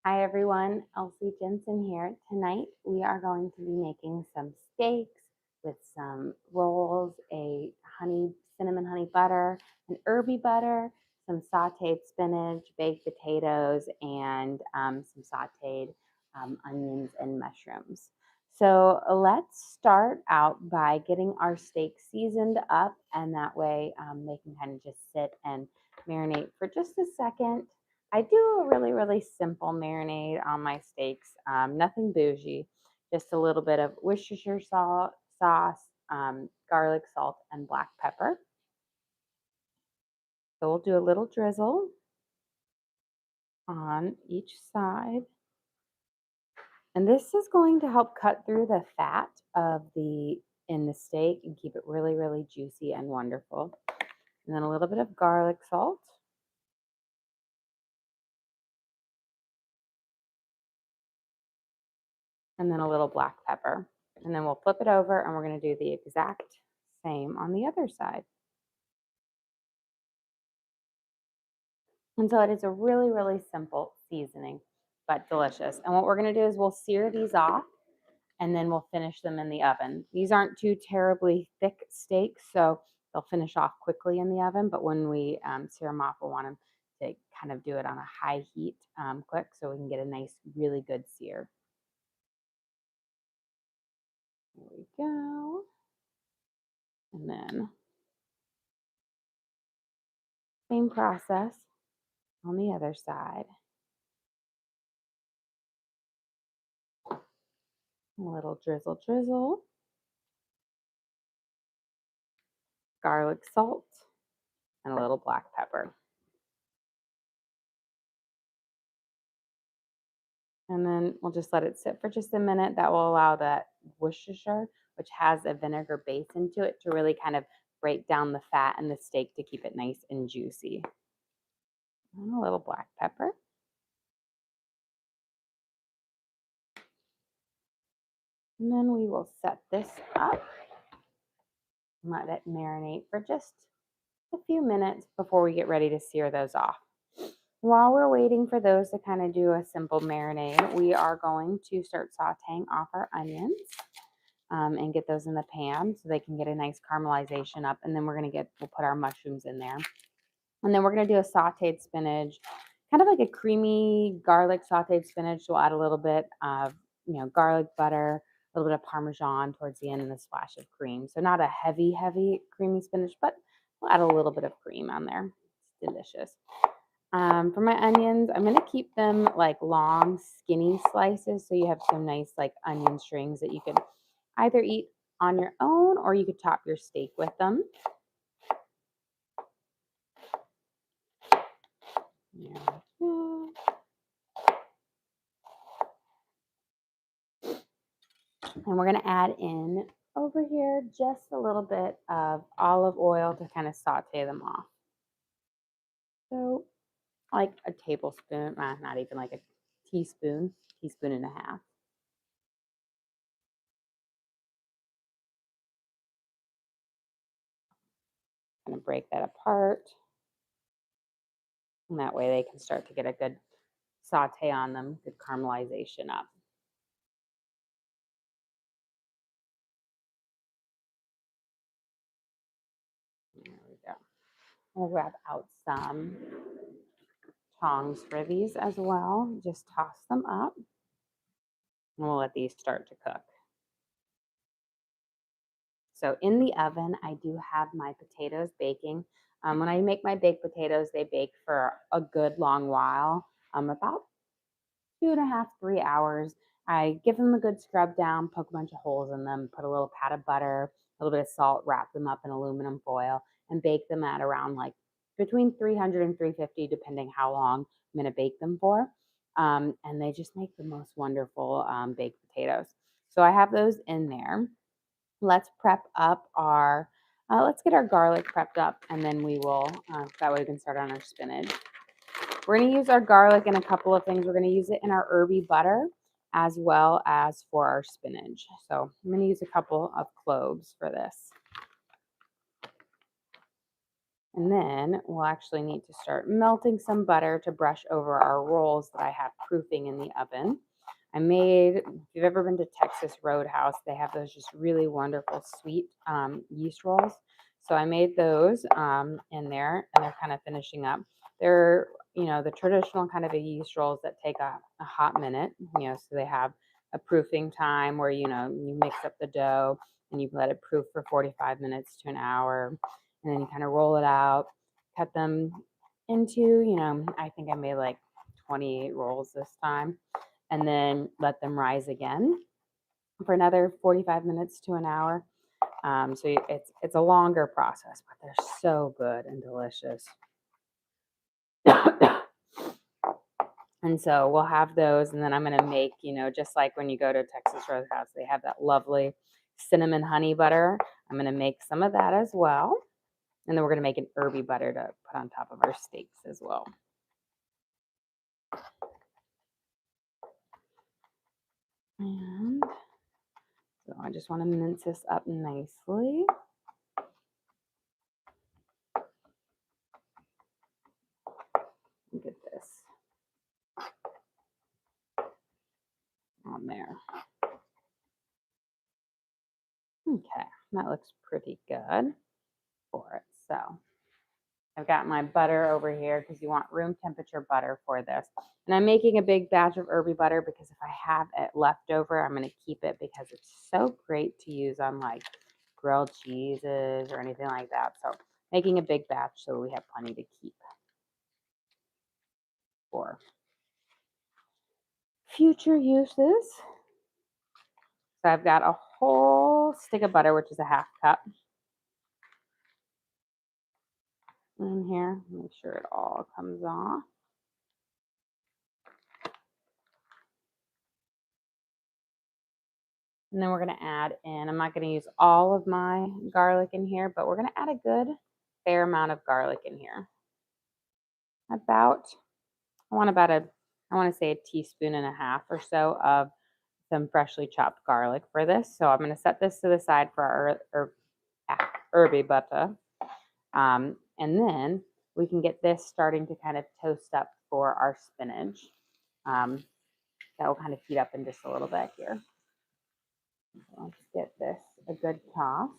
Hi everyone, Elsie Jensen here. Tonight we are going to be making some steaks with some rolls, a cinnamon honey butter, an herby butter, some sauteed spinach, baked potatoes, and some sauteed onions and mushrooms. So let's start out by getting our steak seasoned up, and that way they can kind of just sit and marinate for just a second. I do a really simple marinade on my steaks, nothing bougie, just a little bit of Worcestershire sauce, garlic, salt, and black pepper. So we'll do a little drizzle on each side. And this is going to help cut through the fat in the steak and keep it really juicy and wonderful. And then a little bit of garlic salt. And then a little black pepper. And then we'll flip it over and we're going to do the exact same on the other side. And so it is a really simple seasoning, but delicious. And what we're going to do is we'll sear these off and then we'll finish them in the oven. These aren't too terribly thick steaks, so they'll finish off quickly in the oven. But when we sear them off, we'll want them to kind of do it on a high heat quick so we can get a nice, really good sear. There we go. And then same process on the other side. A little drizzle. Garlic salt and a little black pepper. And then we'll just let it sit for just a minute. That will allow that Worcestershire, which has a vinegar base into it, to really kind of break down the fat in the steak to keep it nice and juicy. And a little black pepper. And then we will set this up and let it marinate for just a few minutes before we get ready to sear those off. While we're waiting for those to kind of do a simple marinade, we are going to start sauteing off our onions. And get those in the pan so they can get a nice caramelization up. And then we'll put our mushrooms in there. And then we're going to do a sauteed spinach, kind of like a creamy garlic sauteed spinach. We'll add a little bit of, garlic butter, a little bit of Parmesan towards the end, and a splash of cream. So not a heavy creamy spinach, but we'll add a little bit of cream on there. It's delicious. For my onions, I'm going to keep them like long, skinny slices. So you have some nice like onion strings that you can either eat on your own or you could top your steak with them. And we're going to add in over here just a little bit of olive oil to kind of saute them off. So like a tablespoon, not even like a teaspoon and a half. I'm going to break that apart. And that way they can start to get a good saute on them, good caramelization up. There we go. We'll grab out some tongs for these as well. Just toss them up. And we'll let these start to cook. So in the oven, I do have my potatoes baking. When I make my baked potatoes, they bake for a good long while, about 2.5, 3 hours. I give them a good scrub down, poke a bunch of holes in them, put a little pat of butter, a little bit of salt, wrap them up in aluminum foil, and bake them at around like between 300 and 350, depending how long I'm going to bake them for. And they just make the most wonderful baked potatoes. So I have those in there. Let's prep up let's get our garlic prepped up, and then we will, that way we can start on our spinach. We're going to use our garlic in a couple of things. We're going to use it in our herby butter as well as for our spinach. So I'm going to use a couple of cloves for this. And then we'll actually need to start melting some butter to brush over our rolls that I have proofing in the oven. If you've ever been to Texas Roadhouse, they have those just really wonderful sweet yeast rolls. So I made those in there, and they're kind of finishing up. They're, the traditional kind of a yeast rolls that take a hot minute, so they have a proofing time where, you mix up the dough and you let it proof for 45 minutes to an hour. And then you kind of roll it out, cut them into, I think I made like 28 rolls this time, and then let them rise again for another 45 minutes to an hour. So it's a longer process, but they're so good and delicious. And so we'll have those, and then I'm going to make, just like when you go to Texas Roadhouse, they have that lovely cinnamon honey butter. I'm going to make some of that as well. And then we're going to make an herby butter to put on top of our steaks as well. And so I just want to mince this up nicely. Get this on there. Okay, that looks pretty good for it. So I've got my butter over here because you want room temperature butter for this. And I'm making a big batch of herby butter because if I have it left over, I'm going to keep it because it's so great to use on like grilled cheeses or anything like that. So making a big batch so we have plenty to keep for future uses. So I've got a whole stick of butter, which is a half cup in here. Make sure it all comes off. And then we're going to add in, I'm not going to use all of my garlic in here, but we're going to add a good fair amount of garlic in here. I want to say a teaspoon and a half or so of some freshly chopped garlic for this. So I'm going to set this to the side for our herby butter. And then we can get this starting to kind of toast up for our spinach. That will kind of heat up in just a little bit here. So let's get this a good toss.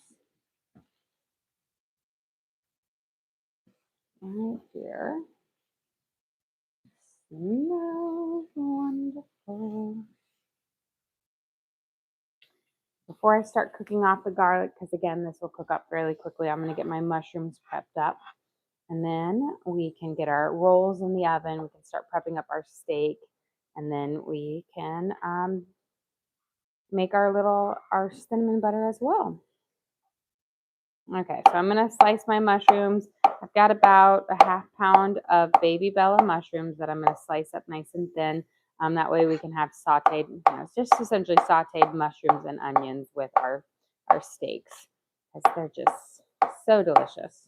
Right here. Smells wonderful. Before I start cooking off the garlic, because again, this will cook up fairly quickly, I'm going to get my mushrooms prepped up. And then we can get our rolls in the oven. We can start prepping up our steak. And then we can make our cinnamon butter as well. Okay, so I'm going to slice my mushrooms. I've got about a half pound of baby Bella mushrooms that I'm going to slice up nice and thin. That way we can have sauteed, it's just essentially sauteed mushrooms and onions with our steaks, because they're just so delicious.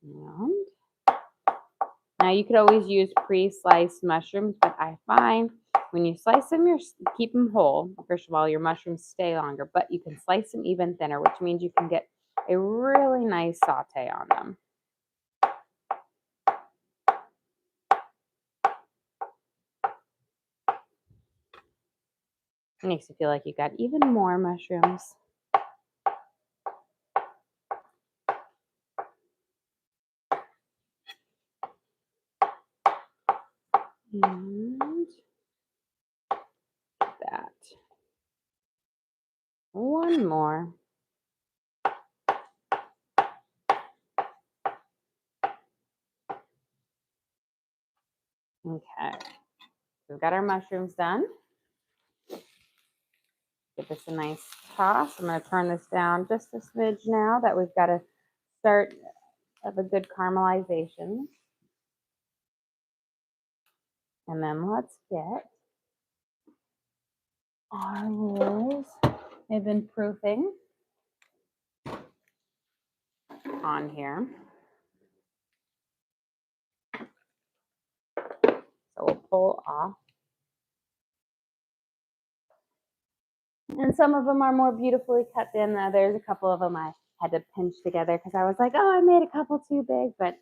And now you could always use pre-sliced mushrooms, but I find when you slice them, keep them whole. First of all, your mushrooms stay longer, but you can slice them even thinner, which means you can get a really nice saute on them. It makes you feel like you got even more mushrooms. And that. One more. Okay. We've got our mushrooms done. Give this a nice toss. I'm going to turn this down just a smidge now that we've got to start of a good caramelization. And then let's get our rolls. They've been proofing on here. So we'll pull off and And some of them are more beautifully cut than others. A couple of them I had to pinch together because I was like, oh, I made a couple too big. But,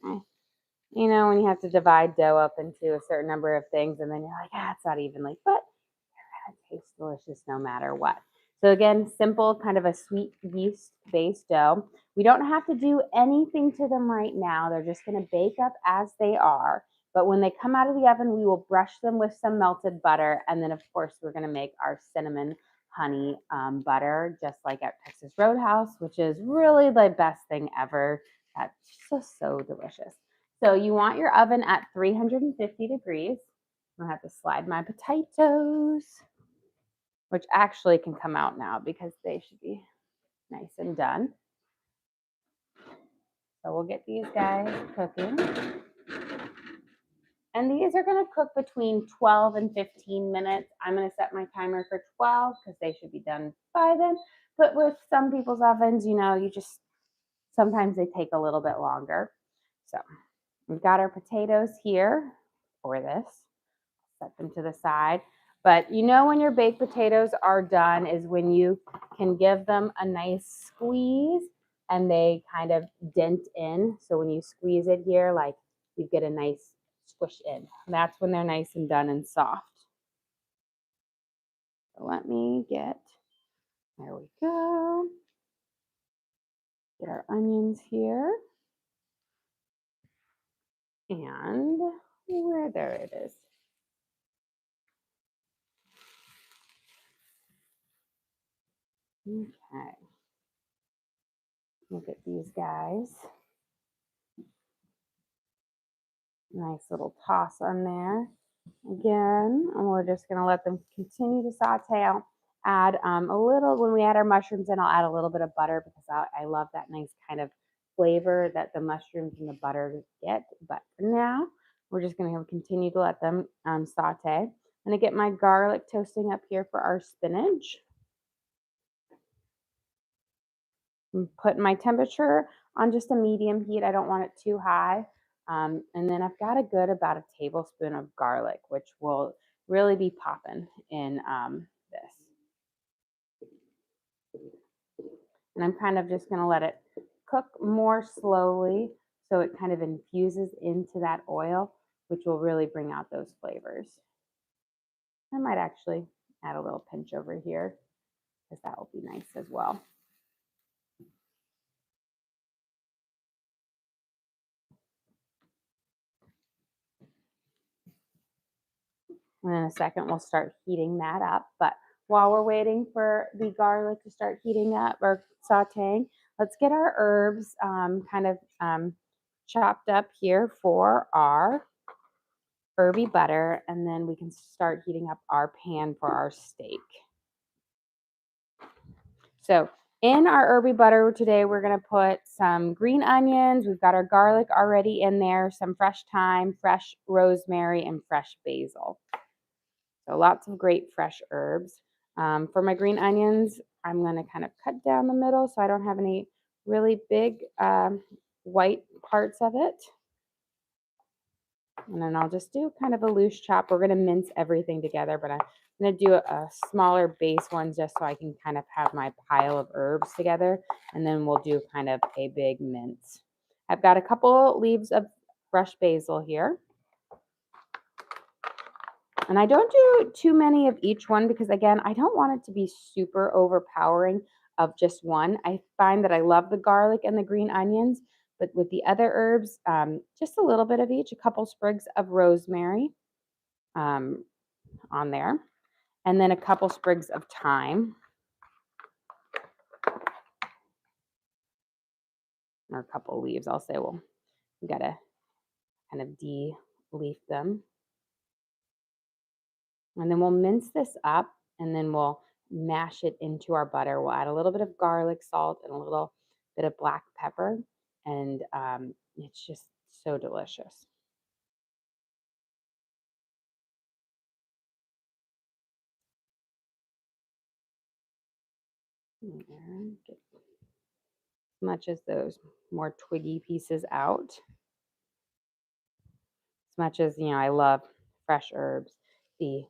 you know, when you have to divide dough up into a certain number of things and then you're like, it's not evenly. But it tastes delicious no matter what. So again, simple, kind of a sweet yeast-based dough. We don't have to do anything to them right now. They're just going to bake up as they are. But when they come out of the oven, we will brush them with some melted butter. And then, of course, we're going to make our cinnamon honey butter, just like at Texas Roadhouse, which is really the best thing ever. That's just so delicious. So you want your oven at 350 degrees. I have to slide my potatoes, which actually can come out now because they should be nice and done. So we'll get these guys cooking. And these are going to cook between 12 and 15 minutes. I'm going to set my timer for 12 because they should be done by then. But with some people's ovens, you know, sometimes they take a little bit longer. So we've got our potatoes here for this. Set them to the side. But you know when your baked potatoes are done is when you can give them a nice squeeze and they kind of dent in. So when you squeeze it here, like you get a nice squish in. That's when they're nice and done and soft. So let me there we go. Get our onions here. And there it is. Okay. Look at these guys. Nice little toss on there. Again, and we're just going to let them continue to saute. I'll add a little, when we add our mushrooms in, I'll add a little bit of butter because I love that nice kind of flavor that the mushrooms and the butter get. But for now, we're just going to continue to let them saute. I'm going to get my garlic toasting up here for our spinach. I'm putting my temperature on just a medium heat. I don't want it too high. And then I've got about a tablespoon of garlic, which will really be popping in this. And I'm kind of just going to let it cook more slowly so it kind of infuses into that oil, which will really bring out those flavors. I might actually add a little pinch over here because that will be nice as well. And in a second, we'll start heating that up. But while we're waiting for the garlic to start heating up or sauteing, let's get our herbs chopped up here for our herby butter. And then we can start heating up our pan for our steak. So in our herby butter today, we're going to put some green onions. We've got our garlic already in there, some fresh thyme, fresh rosemary, and fresh basil. So lots of great fresh herbs. For my green onions, I'm going to kind of cut down the middle so I don't have any really big white parts of it. And then I'll just do kind of a loose chop. We're going to mince everything together, but I'm going to do a smaller base one just so I can kind of have my pile of herbs together. And then we'll do kind of a big mince. I've got a couple leaves of fresh basil here. And I don't do too many of each one because, again, I don't want it to be super overpowering of just one. I find that I love the garlic and the green onions, but with the other herbs, just a little bit of each, a couple sprigs of rosemary on there, and then a couple sprigs of thyme, or a couple leaves. I'll say, well, we got to kind of de-leaf them. And then we'll mince this up and then we'll mash it into our butter. We'll add a little bit of garlic, salt, and a little bit of black pepper. And it's just so delicious. Get as much as those more twiggy pieces out. As much as, I love fresh herbs. The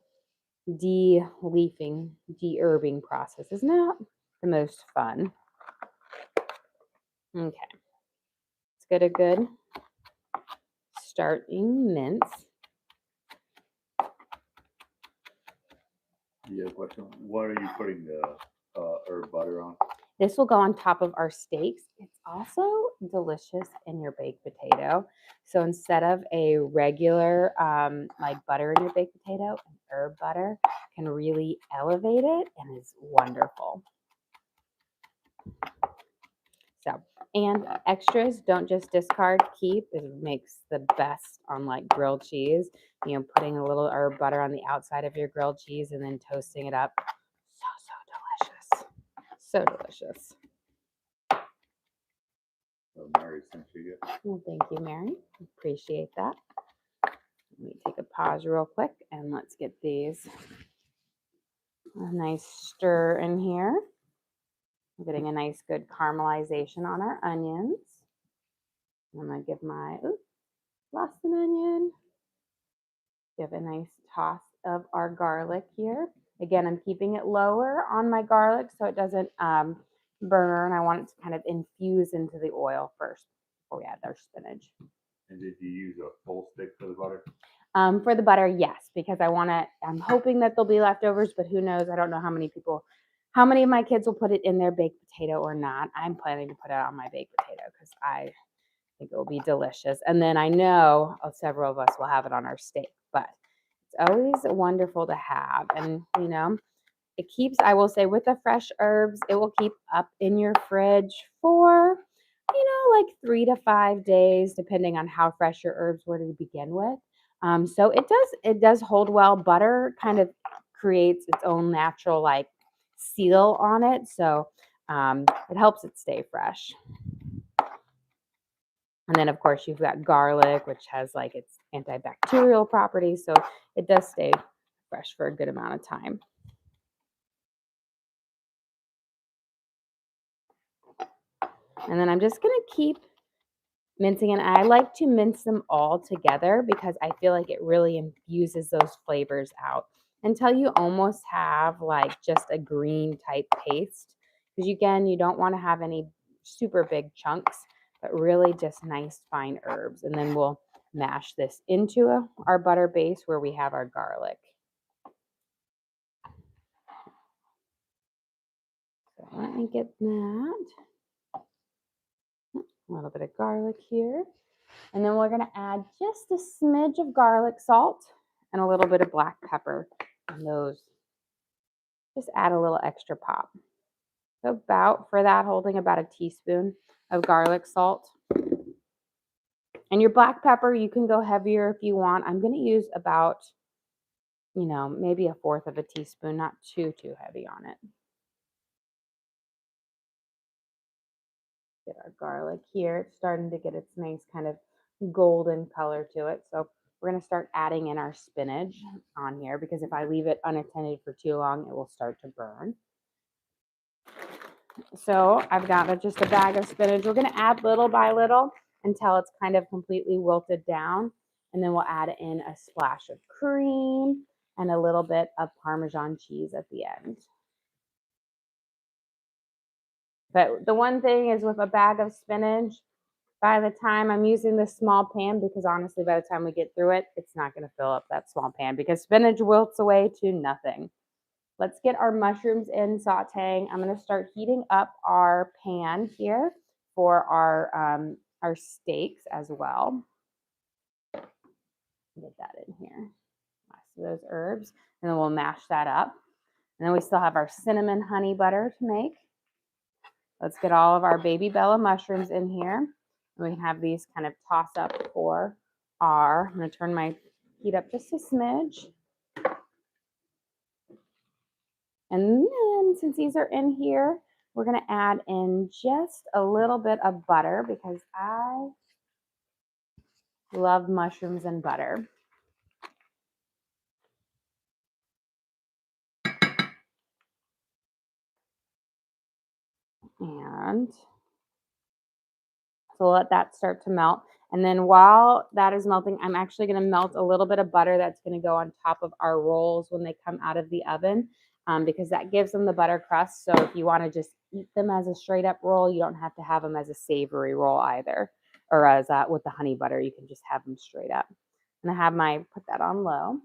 de-leafing, de-herbing process is not the most fun. Okay. Let's get a good starting mince. You have a question? What are you putting the herb butter on? This will go on top of our steaks. It's also delicious in your baked potato. So instead of a regular like butter in your baked potato, an herb butter can really elevate it and is wonderful. So, and extras, don't just discard, keep. It makes the best on like grilled cheese. You know, putting a little herb butter on the outside of your grilled cheese and then toasting it up. So delicious. So delicious. So Mary sent you. Well, thank you, Mary. Appreciate that. Let me take a pause real quick and let's get these a nice stir in here. I'm getting a nice good caramelization on our onions. I'm going to give my, lost an onion. Give a nice toss of our garlic here. Again, I'm keeping it lower on my garlic so it doesn't burn. I want it to kind of infuse into the oil first before we add our spinach. And did you use a full stick for the butter? For the butter, yes, because I'm hoping that there'll be leftovers, but who knows? I don't know how many of my kids will put it in their baked potato or not. I'm planning to put it on my baked potato because I think it will be delicious. And then I know several of us will have it on our steak, but it's always wonderful to have. And, you know, it keeps, I will say, with the fresh herbs, it will keep up in your fridge for, like 3 to 5 days, depending on how fresh your herbs were to begin with. So it does hold well. Butter kind of creates its own natural like seal on it. So it helps it stay fresh. And then of course you've got garlic, which has like its antibacterial properties. So it does stay fresh for a good amount of time. And then I'm just going to keep mincing, and I like to mince them all together because I feel like it really infuses those flavors out until you almost have like just a green type paste. Because again, you don't want to have any super big chunks, but really just nice fine herbs. And then we'll mash this into our butter base where we have our garlic. So let me get that. A little bit of garlic here. And then we're going to add just a smidge of garlic salt and a little bit of black pepper. And those just add a little extra pop. So about, for that, holding about a teaspoon of garlic salt. And your black pepper, you can go heavier if you want. I'm going to use about, maybe a fourth of a teaspoon, not too heavy on it. Get our garlic here. It's starting to get its nice kind of golden color to it. So we're going to start adding in our spinach on here because if I leave it unattended for too long, it will start to burn. So I've got just a bag of spinach. We're going to add little by little until it's kind of completely wilted down. And then we'll add in a splash of cream and a little bit of Parmesan cheese at the end. But the one thing is with a bag of spinach, by the time I'm using this small pan, because honestly, by the time we get through it, it's not going to fill up that small pan because spinach wilts away to nothing. Let's get our mushrooms in sauteing. I'm going to start heating up our pan here for our steaks as well. Get that in here. Those herbs, and then we'll mash that up. And then we still have our cinnamon honey butter to make. Let's get all of our baby Bella mushrooms in here. And we can have these kind of toss up for I'm going to turn my heat up just a smidge. And then since these are in here, we're going to add in just a little bit of butter because I love mushrooms and butter. And so let that start to melt. And then while that is melting, I'm actually going to melt a little bit of butter that's going to go on top of our rolls when they come out of the oven, because that gives them the butter crust. So if you want to just eat them as a straight up roll, you don't have to have them as a savory roll either, or as with the honey butter. You can just have them straight up. And I have put that on low.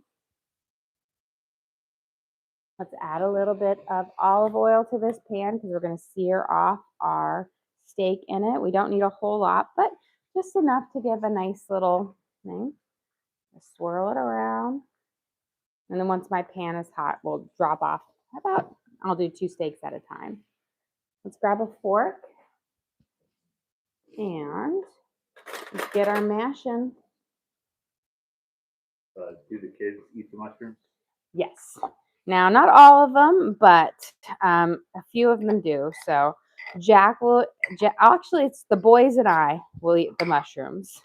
Let's add a little bit of olive oil to this pan because we're going to sear off our steak in it. We don't need a whole lot, but just enough to give a nice little thing. Just swirl it around. And then once my pan is hot, we'll drop off I'll do 2 steaks at a time. Let's grab a fork and let's get our mashing. Do the kids eat the mushrooms? Yes. Now, not all of them, but a few of them do. So actually, it's the boys and I will eat the mushrooms.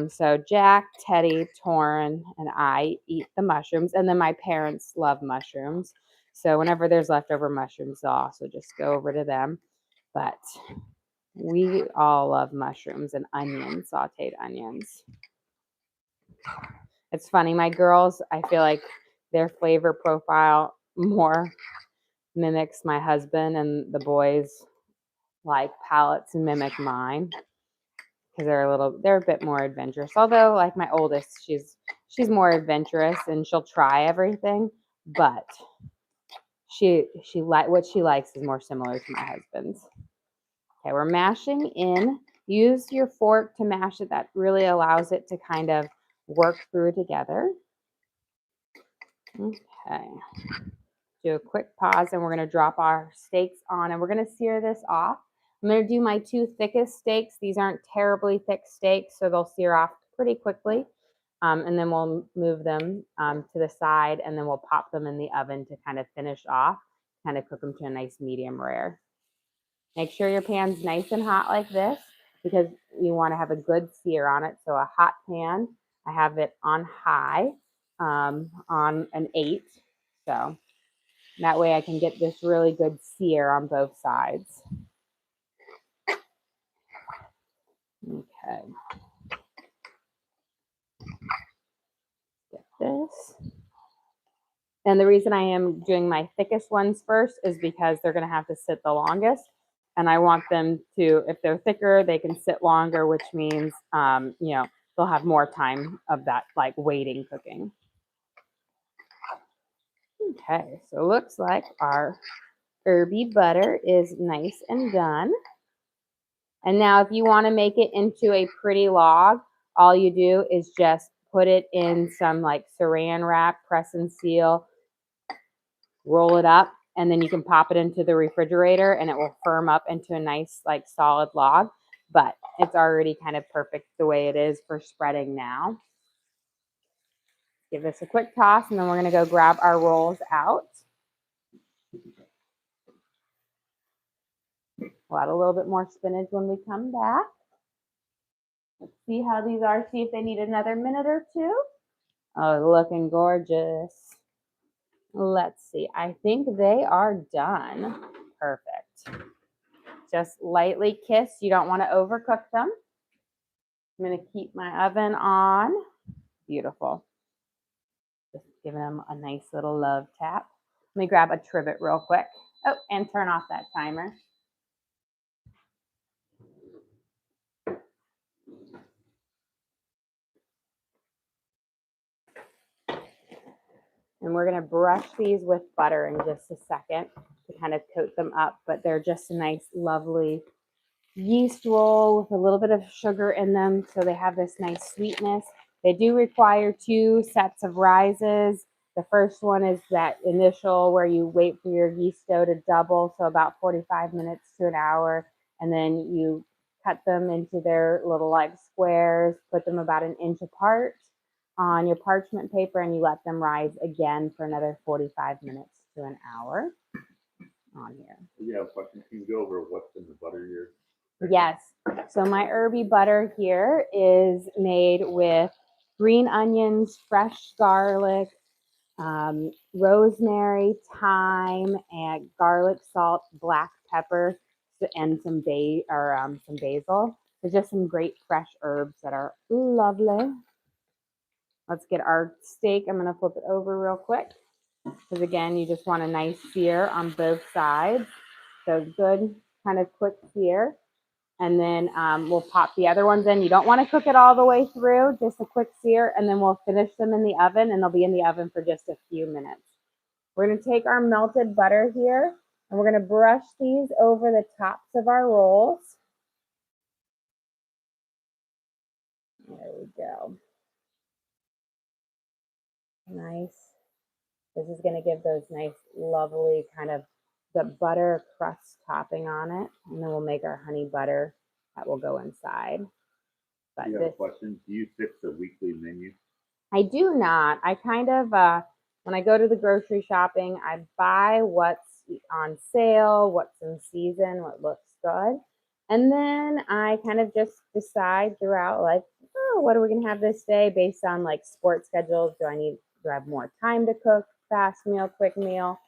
So Jack, Teddy, Torin, and I eat the mushrooms. And then my parents love mushrooms. So whenever there's leftover mushrooms, they'll also just go over to them. But we all love mushrooms and onions, sauteed onions. It's funny, my girls, I feel like their flavor profile more mimics my husband, and the boys like palates mimic mine because they're a bit more adventurous. Although, like my oldest, she's more adventurous and she'll try everything, but what she likes is more similar to my husband's. Okay, we're mashing in. Use your fork to mash it. That really allows it to kind of work through together. Okay. Do a quick pause and we're going to drop our steaks on and we're going to sear this off. I'm going to do my 2 thickest steaks. These aren't terribly thick steaks, so they'll sear off pretty quickly. And then we'll move them to the side and then we'll pop them in the oven to kind of finish off, kind of cook them to a nice medium rare. Make sure your pan's nice and hot like this because you want to have a good sear on it. So a hot pan, I have it on high, on an 8. So that way I can get this really good sear on both sides. Okay. Get this. And the reason I am doing my thickest ones first is because they're going to have to sit the longest. And I want them to, if they're thicker, they can sit longer, which means, they'll have more time of that, like waiting cooking. Okay, so it looks like our herby butter is nice and done. And now if you want to make it into a pretty log, all you do is just put it in some like saran wrap, press and seal, roll it up, and then you can pop it into the refrigerator and it will firm up into a nice like solid log. But it's already kind of perfect the way it is for spreading now. Give this a quick toss and then we're going to go grab our rolls out. We'll add a little bit more spinach when we come back. Let's see how these are, see if they need another minute or 2. Oh, looking gorgeous. Let's see. I think they are done. Perfect. Just lightly kiss. You don't want to overcook them. I'm going to keep my oven on. Beautiful. Just giving them a nice little love tap. Let me grab a trivet real quick. Oh, and turn off that timer. And we're going to brush these with butter in just a second to kind of coat them up. But they're just a nice, lovely yeast roll with a little bit of sugar in them. So they have this nice sweetness. They do require 2 sets of rises. The first one is that initial where you wait for your yeast dough to double. So about 45 minutes to an hour. And then you cut them into their little like squares, put them about 1 inch apart on your parchment paper, and you let them rise again for another 45 minutes to an hour on here. Yeah, question. Can you go over what's in the butter here? Yes. So my herby butter here is made with green onions, fresh garlic, rosemary, thyme, and garlic salt, black pepper, and some basil. There's just some great fresh herbs that are lovely. Let's get our steak. I'm going to flip it over real quick because, again, you just want a nice sear on both sides. So good kind of quick sear. And then we'll pop the other ones in. You don't want to cook it all the way through, just a quick sear, and then we'll finish them in the oven, and they'll be in the oven for just a few minutes. We're going to take our melted butter here, and we're going to brush these over the tops of our rolls. There we go. Nice. This is going to give those nice, lovely kind of the butter crust topping on it, and then we'll make our honey butter that will go inside. But you have a question? Do you fix the weekly menu? I do not. I kind of, when I go to the grocery shopping, I buy what's on sale, what's in season, what looks good. And then I kind of just decide throughout, like, oh, what are we going to have this day based on like sports schedules? Do I have more time to cook, fast meal, quick meal,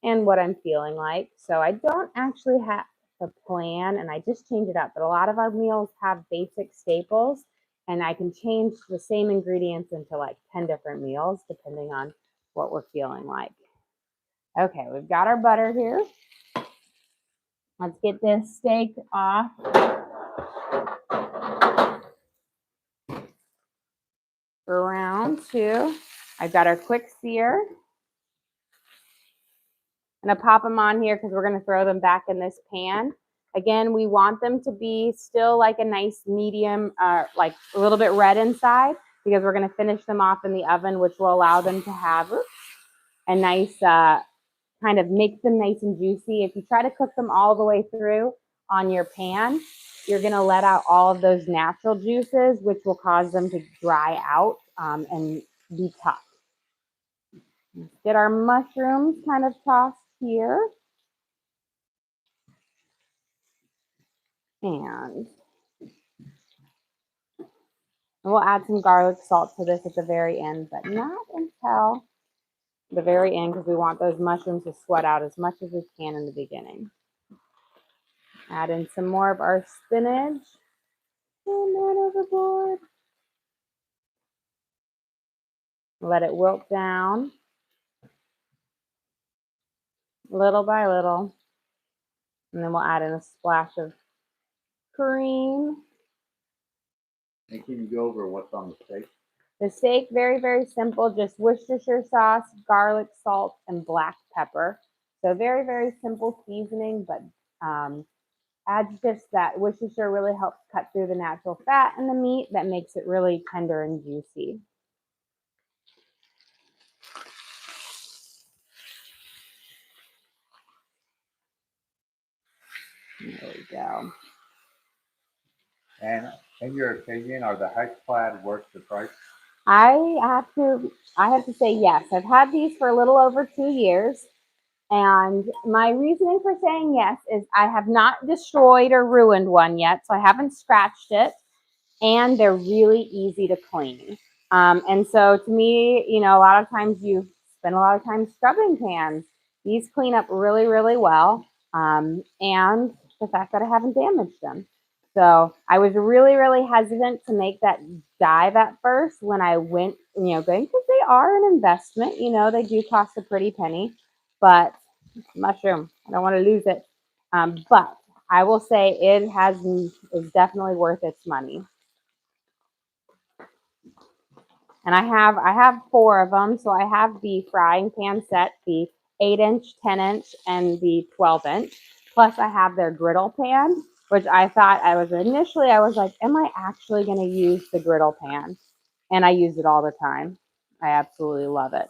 and what I'm feeling like. So I don't actually have a plan, and I just change it up. But a lot of our meals have basic staples, and I can change the same ingredients into like 10 different meals depending on what we're feeling like. Okay, we've got our butter here. Let's get this steak off. For round 2, I've got our quick sear. I'm going to pop them on here because we're going to throw them back in this pan. Again, we want them to be still like a nice medium, like a little bit red inside, because we're going to finish them off in the oven, which will allow them to have a nice, kind of make them nice and juicy. If you try to cook them all the way through on your pan, you're going to let out all of those natural juices, which will cause them to dry out and be tough. Let's get our mushrooms kind of tossed here. And we'll add some garlic salt to this at the very end, but not until the very end, because we want those mushrooms to sweat out as much as we can in the beginning. Add in some more of our spinach. And that overboard. Let it wilt down little by little. And then we'll add in a splash of cream. And can you go over what's on the steak? The steak, very, very simple. Just Worcestershire sauce, garlic, salt, and black pepper. So very, very simple seasoning, but adjectives that Worcestershire really helps cut through the natural fat in the meat that makes it really tender and juicy. There we go. And in your opinion, are the Hexclad worth the price? I have to say yes. I've had these for a little over 2 years. And my reasoning for saying yes is I have not destroyed or ruined one yet, so I haven't scratched it. And they're really easy to clean. And so to me, you know, a lot of times you spend a lot of time scrubbing pans. These clean up really, really well. And the fact that I haven't damaged them. So I was really, really hesitant to make that dive at first when I went, you know, going, because they are an investment, you know, they do cost a pretty penny, but mushroom, I don't want to lose it. But I will say it is definitely worth its money. And I have 4 of them. So I have the frying pan set, the 8-inch, 10-inch, and the 12-inch. Plus I have their griddle pan, which I thought I was like, am I actually going to use the griddle pan? And I use it all the time. I absolutely love it.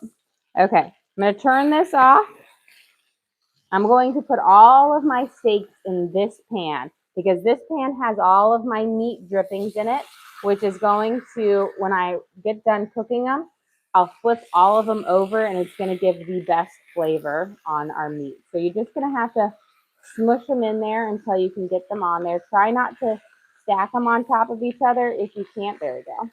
Okay, I'm going to turn this off. I'm going to put all of my steaks in this pan because this pan has all of my meat drippings in it, which is going to, when I get done cooking them, I'll flip all of them over and it's going to give the best flavor on our meat. So you're just going to have to smush them in there until you can get them on there. Try not to stack them on top of each other. If you can't, there we go.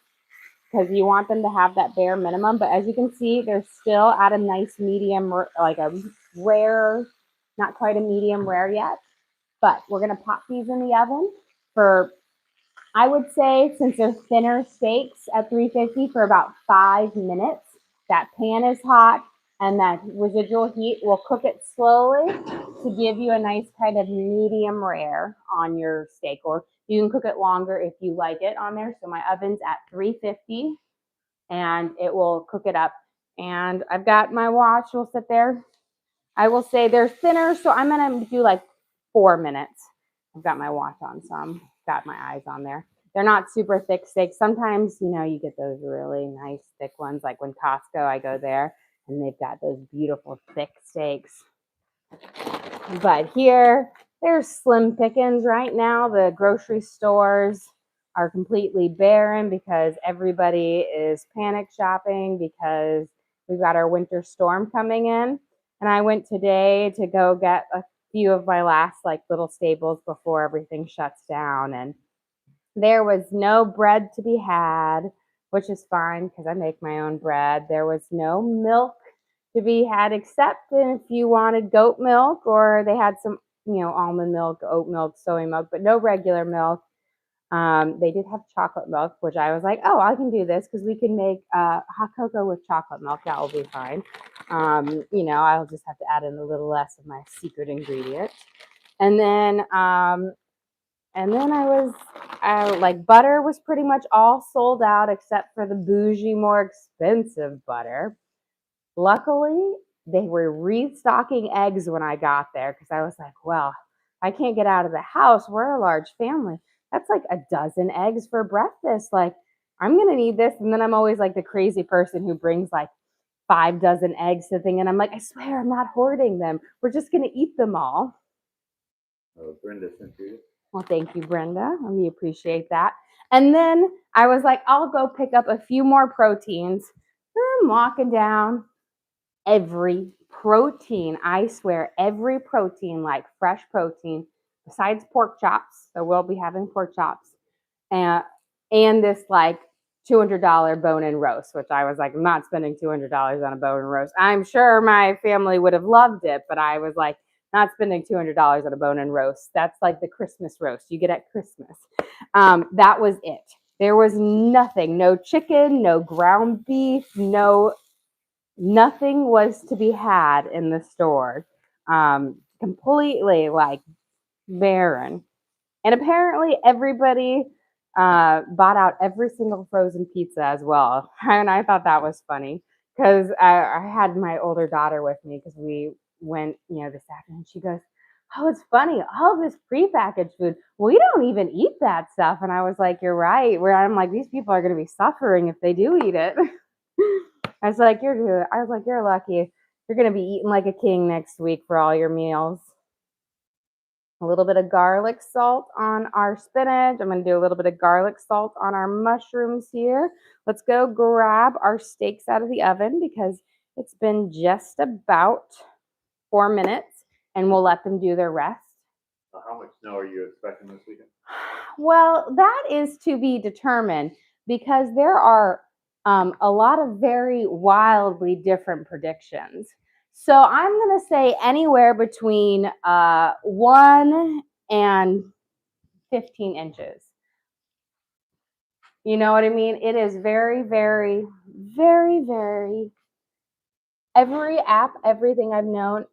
Because you want them to have that bare minimum. But as you can see, they're still at a nice medium, like a rare, not quite a medium rare yet. But we're going to pop these in the oven for, I would say, since they're thinner steaks at 350, for about 5 minutes. That pan is hot, and that residual heat will cook it slowly to give you a nice kind of medium rare on your steak. Or you can cook it longer if you like it on there. So my oven's at 350, and it will cook it up. And I've got my watch will sit there. I will say they're thinner, so I'm gonna do like 4 minutes. I've got my watch on, so I've got my eyes on there. They're not super thick steaks. Sometimes, you get those really nice thick ones, like when Costco, I go there, and they've got those beautiful thick steaks. But here, there's slim pickings right now. The grocery stores are completely barren because everybody is panic shopping because we've got our winter storm coming in. And I went today to go get a few of my last little staples before everything shuts down. And there was no bread to be had, which is fine because I make my own bread. There was no milk to be had except if you wanted goat milk, or they had some, almond milk, oat milk, soy milk, but no regular milk. They did have chocolate milk, which I was like, oh, I can do this because we can make hot cocoa with chocolate milk. That will be fine. I'll just have to add in a little less of my secret ingredient. And then butter was pretty much all sold out except for the bougie, more expensive butter. Luckily, they were restocking eggs when I got there because I was like, well, I can't get out of the house. We're a large family. That's like a dozen eggs for breakfast. Like, I'm going to need this. And then I'm always like the crazy person who brings like 5 dozen eggs to the thing. And I'm like, I swear I'm not hoarding them. We're just going to eat them all. Brenda sent you. Well, thank you, Brenda. We appreciate that. And then I was like, I'll go pick up a few more proteins. I'm walking down. Every protein, I swear, every protein, like fresh protein, besides pork chops. So we'll be having pork chops. And this $200 bone-in roast, which I was like, I'm not spending $200 on a bone-in roast. I'm sure my family would have loved it, but I was like, not spending $200 on a bone-in roast. That's like the Christmas roast you get at Christmas. That was it. There was nothing, no chicken, no ground beef, nothing was to be had in the store. Completely barren. And apparently everybody bought out every single frozen pizza as well. And I thought that was funny because I had my older daughter with me because we went, this afternoon. She goes, oh, it's funny. All this prepackaged food, we don't even eat that stuff. And I was like, you're right. Where I'm like, these people are going to be suffering if they do eat it. I was like, you're lucky. You're going to be eating like a king next week for all your meals. A little bit of garlic salt on our spinach. I'm going to do a little bit of garlic salt on our mushrooms here. Let's go grab our steaks out of the oven because it's been just about 4 minutes and we'll let them do their rest. How much snow are you expecting this weekend? Well, that is to be determined because there are a lot of very wildly different predictions. So I'm going to say anywhere between 1 and 15 inches. You know what I mean? It is very, very, very, very, every app, everything I've known,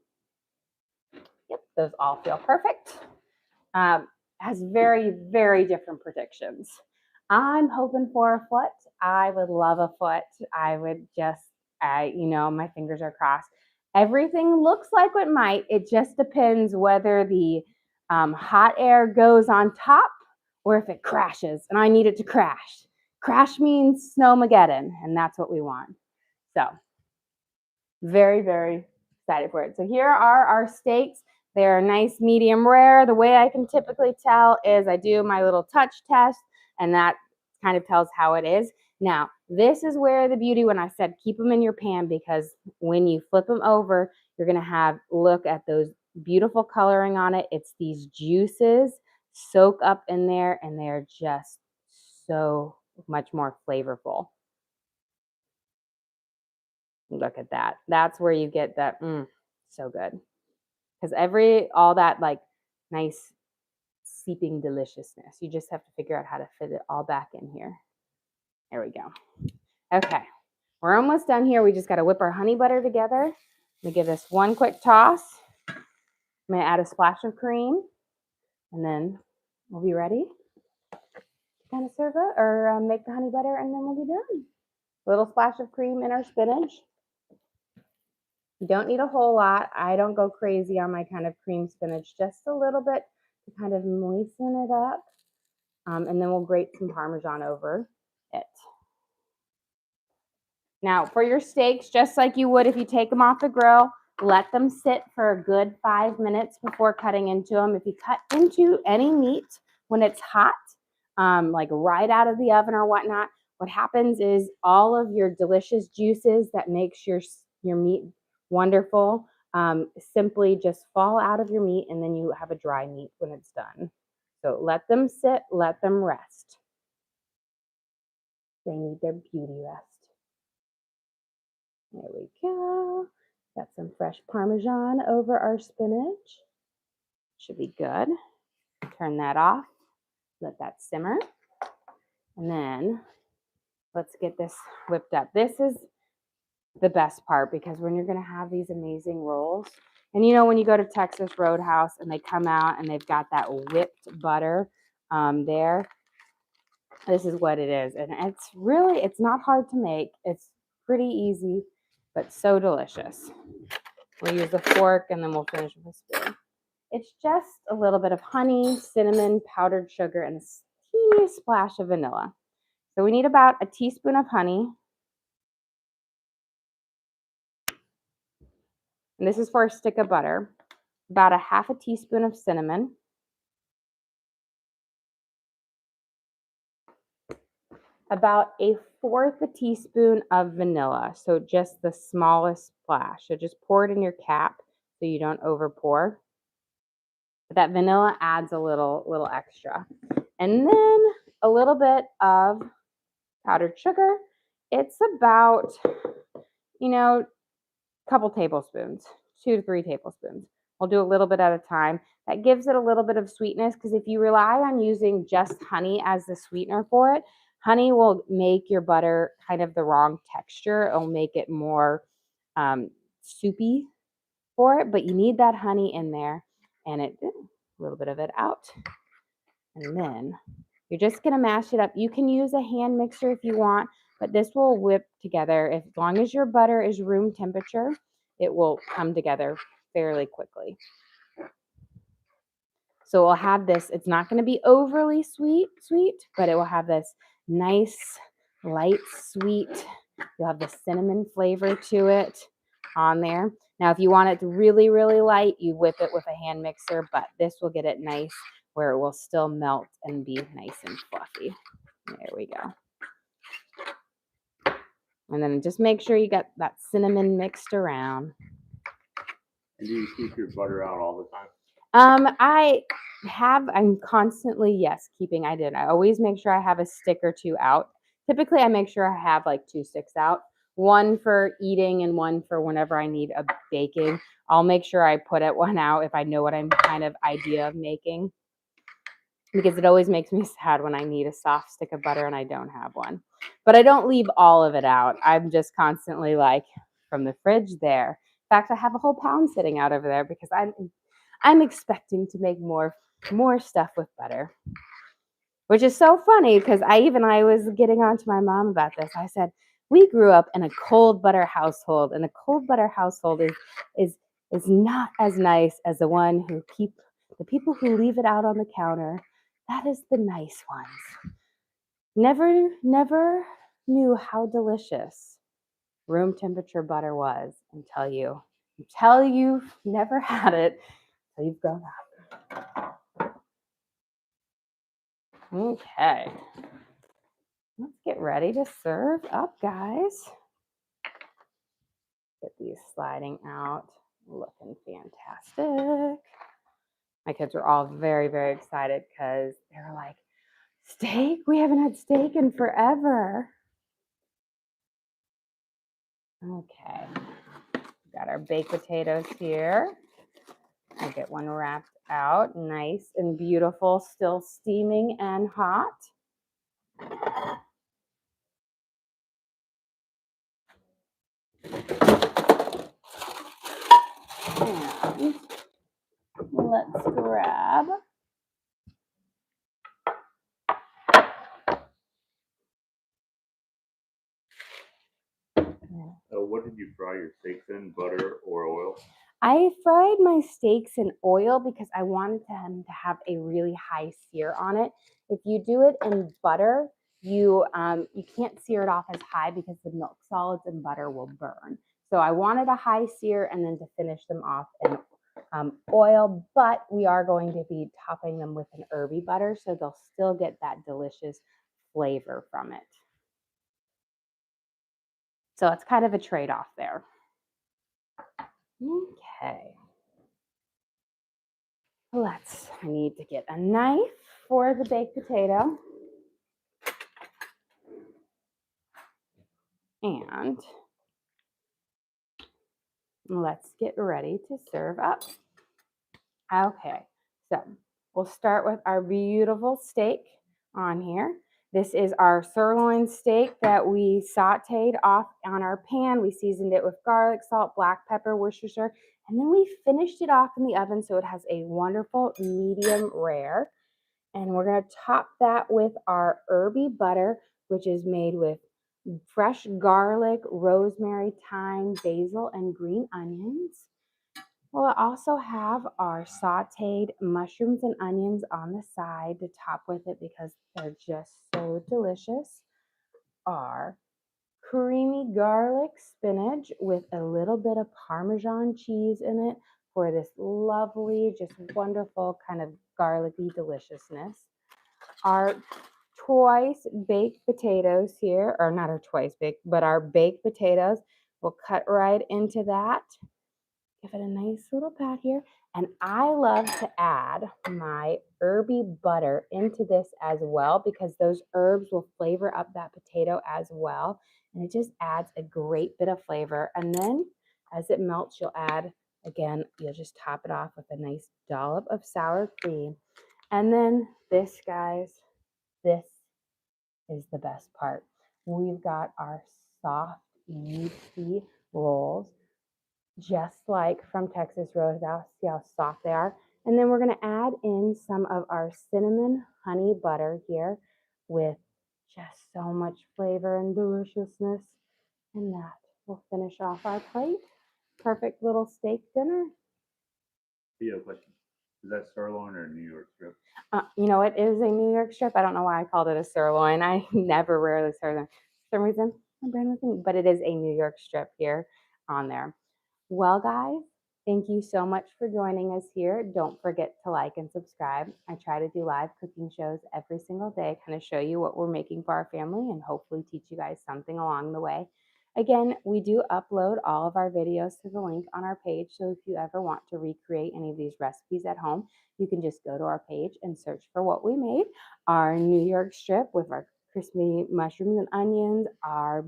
yep, those all feel perfect, has very, very different predictions. I'm hoping for a foot. I would love a foot. I would just, my fingers are crossed. Everything looks like it might. It just depends whether the hot air goes on top or if it crashes. And I need it to crash. Crash means snowmageddon, and that's what we want. So very, very excited for it. So here are our steaks. They're nice medium rare. The way I can typically tell is I do my little touch test, and that kind of tells how it is. Now, this is where the beauty, when I said keep them in your pan, because when you flip them over, you're going to look at those beautiful coloring on it. It's these juices soak up in there, and they're just so much more flavorful. Look at that. That's where you get that, so good. Because all that nice seeping deliciousness. You just have to figure out how to fit it all back in here. There we go. Okay, we're almost done here. We just got to whip our honey butter together. Let me give this one quick toss. I'm going to add a splash of cream, and then we'll be ready to kind of serve it or make the honey butter, and then we'll be done. A little splash of cream in our spinach. You don't need a whole lot. I don't go crazy on my kind of cream spinach, just a little bit to kind of moisten it up. And then we'll grate some Parmesan over it. Now, for your steaks, just like you would if you take them off the grill, let them sit for a good 5 minutes before cutting into them. If you cut into any meat when it's hot, like right out of the oven or whatnot, what happens is all of your delicious juices that makes your meat wonderful simply just fall out of your meat, and then you have a dry meat when it's done. So let them sit, let them rest. They need their beauty rest. There we go. Got some fresh Parmesan over our spinach. Should be good. Turn that off. Let that simmer. And then let's get this whipped up. This is the best part, because when you're going to have these amazing rolls, and you know, when you go to Texas Roadhouse and they come out and they've got that whipped butter there, this is what it is. And it's not hard to make. It's pretty easy, but so delicious. We'll use a fork and then we'll finish with a spoon. It's just a little bit of honey, cinnamon, powdered sugar, and a teeny splash of vanilla. So we need about a teaspoon of honey. And this is for a stick of butter. About a half a teaspoon of cinnamon. About a fourth a teaspoon of vanilla. So just the smallest splash. So just pour it in your cap so you don't over pour. But that vanilla adds a little extra. And then a little bit of powdered sugar. It's about, a couple tablespoons, 2 to 3 tablespoons. We'll do a little bit at a time. That gives it a little bit of sweetness, because if you rely on using just honey as the sweetener for it, honey will make your butter kind of the wrong texture. It'll make it more soupy for it, but you need that honey in there, and a little bit of it out. And then you're just going to mash it up. You can use a hand mixer if you want, but this will whip together. As long as your butter is room temperature, it will come together fairly quickly. So we'll have this, it's not going to be overly sweet, but it will have this nice, light, sweet. You'll have the cinnamon flavor to it on there. Now, if you want it really, really light, you whip it with a hand mixer, but this will get it nice where it will still melt and be nice and fluffy. There we go. And then just make sure you got that cinnamon mixed around. And do you keep your butter out all the time? I'm constantly, I always make sure I have a stick or 2 out. Typically, I make sure I have like 2 sticks out, one for eating and one for whenever I need a baking. I'll make sure I put it one out if I know what I'm kind of idea of making, because it always makes me sad when I need a soft stick of butter and I don't have one. But I don't leave all of it out. I'm just constantly like, from the fridge there. In fact, I have a whole pound sitting out over there because I'm expecting to make more stuff with butter, which is so funny, because I was getting on to my mom about this. I said, we grew up in a cold butter household, and a cold butter household is not as nice as the people who leave it out on the counter. That is the nice ones. Never knew how delicious room temperature butter was until you've never had it, until you've grown up. Okay. Let's get ready to serve up, guys. Get these sliding out, looking fantastic. My kids were all very, very excited because they were like, steak? We haven't had steak in forever. Okay. Got our baked potatoes here. I'll get one wrapped out, nice and beautiful, still steaming and hot. And let's grab What did you fry your steaks in? Butter or oil? I fried my steaks in oil because I wanted them to have a really high sear on it. If you do it in butter, you can't sear it off as high because the milk solids and butter will burn. So I wanted a high sear and then to finish them off in oil, but we are going to be topping them with an herby butter, so they'll still get that delicious flavor from it. So it's kind of a trade-off there. Okay. I need to get a knife for the baked potato. And let's get ready to serve up. Okay, so we'll start with our beautiful steak on here. This is our sirloin steak that we sauteed off on our pan. We seasoned it with garlic, salt, black pepper, Worcestershire, and then we finished it off in the oven so it has a wonderful medium rare. And we're going to top that with our herby butter, which is made with fresh garlic, rosemary, thyme, basil, and green onions. We'll also have our sauteed mushrooms and onions on the side to top with it because they're just so delicious. Our creamy garlic spinach with a little bit of Parmesan cheese in it for this lovely, just wonderful kind of garlicky deliciousness. Our twice baked potatoes here, or not our twice baked, but our baked potatoes. We'll cut right into that. Give it a nice little pat here. And I love to add my herby butter into this as well because those herbs will flavor up that potato as well. And it just adds a great bit of flavor. And then as it melts, you'll just top it off with a nice dollop of sour cream. And then this, guys, this is the best part. We've got our soft, yeasty rolls, just like from Texas Roadhouse. See how soft they are? And then we're going to add in some of our cinnamon honey butter here with just so much flavor and deliciousness. And that will finish off our plate. Perfect little steak dinner. Yeah, question. Is that sirloin or New York strip? It is a New York strip. I don't know why I called it a sirloin. I never rarely sirloin. For some reason, my brain was thinking, but it is a New York strip here on there. Well, guys, thank you so much for joining us here. Don't forget to like and subscribe. I try to do live cooking shows every single day, kind of show you what we're making for our family and hopefully teach you guys something along the way. Again, we do upload all of our videos to the link on our page. So if you ever want to recreate any of these recipes at home, you can just go to our page and search for what we made. Our New York strip with our crispy mushrooms and onions, our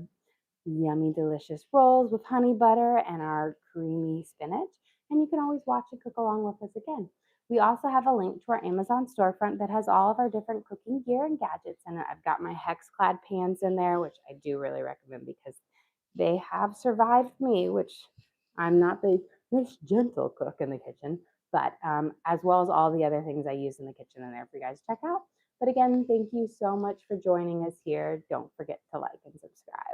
yummy, delicious rolls with honey butter, and our creamy spinach. And you can always watch and cook along with us again. We also have a link to our Amazon storefront that has all of our different cooking gear and gadgets in it. I've got my hex-clad pans in there, which I do really recommend because they have survived me, which I'm not the most gentle cook in the kitchen, but as well as all the other things I use in the kitchen in there for you guys to check out. But again, thank you so much for joining us here. Don't forget to like and subscribe.